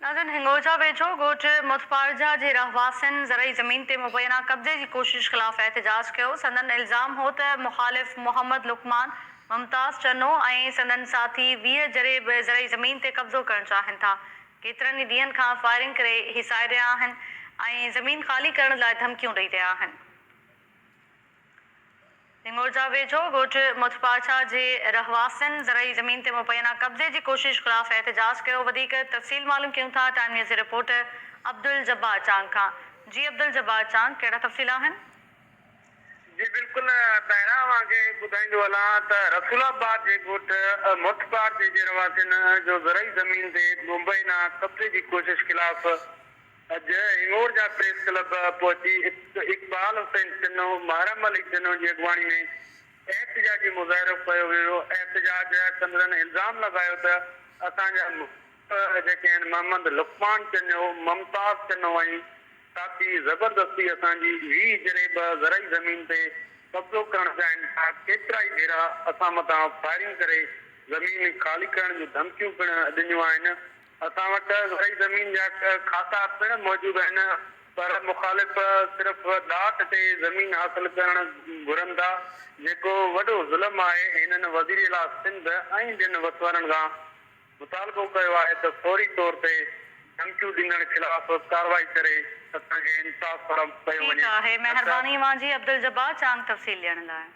नाज़रीन, हिंगोजा वेझो ॻोठ मुतपारजा जे रहवासियुनि ज़रई ज़मीन ते मुबैना कब्ज़े जी कोशिश ख़िलाफ़ एहतिजाज कयो। संदन इल्ज़ाम हो त मुख़ालिफ़ मोहम्मद लुकमान, मुमताज़ चन्नो ऐं संदन साथी 20 जरे ज़रई ज़मीन ते कब्ज़ो करणु चाहिनि था। केतिरनि ई ॾींहंनि खां फायरिंग करे हिसाए रहिया आहिनि ऐं ज़मीन ख़ाली करण लाइ धमकियूं ॾेई रहिया आहिनि। हिंगोजा वेझो ॻोठ मुतपारछा जे रहवासियुनि ज़रई ज़मीन ते मुबैना कब्ज़े जी कोशिश ख़िलाफ़ एहतिजाज कयो। वधीक तफ़सील मालूम कयूं था टाइम न्यूज़ जे रिपोर्टर अब्दुल जब्बार चांद खां। जी अब्दुल जब्बार चांद, कहिड़ा तफ़सील आहिनि? जी बिल्कुल, पहिरियां मूंखे ॿुधाईंदो हलां त रसूलाबाद जे ॻोठ मुतपार जे रहवासियुनि जो ज़रई ज़मीन ते मुबैना कब्ज़े जी कोशिश ख़िलाफ़ अॼु हिंगोर जा प्रेस क्लब पहुची इकबाल हुसैन चन्नो, महरम अली चन्नो जी अॻुवाणी में एहतिजाजी मुज़ाहिरो कयो वियो। एहतिजाज कंदड़नि इल्ज़ाम लॻायो त असांजा जेके आहिनि मोहम्मद लुकमान चन्नो, मुमताज़ चन्नो ऐं साथी ज़बरदस्ती असांजी 20 जरे ज़रई ज़मीन ते कब्ज़ो करणु चाहिनि था। केतिरा ई भेरा असां मथां फायरिंग करे ज़मीन ख़ाली करण जूं धमकियूं पिणु ॾिनियूं आहिनि। असां वटि ज़रई ज़मीन जा खाता पिणु मौजूदु आहिनि, पर मुख़ालिफ़ सिर्फ़ ॾाट ते ज़मीन हासिल करणु घुरनि था, जेको वॾो ज़ुल्म आहे। हिननि वज़ीर आला सिंध ऐं ॿियनि वसवारनि खां मुतालबो कयो आहे त फौरी तौर ते धमकियूं ॾींदड़ ख़िलाफ़ कार्रवाई करे असांखे इंसाफ़ फराहम कयो वञे। ठीक आहे, महिरबानी मांजी अब्दुल जब्बार चांद तफ़सील ॾियण लाइ।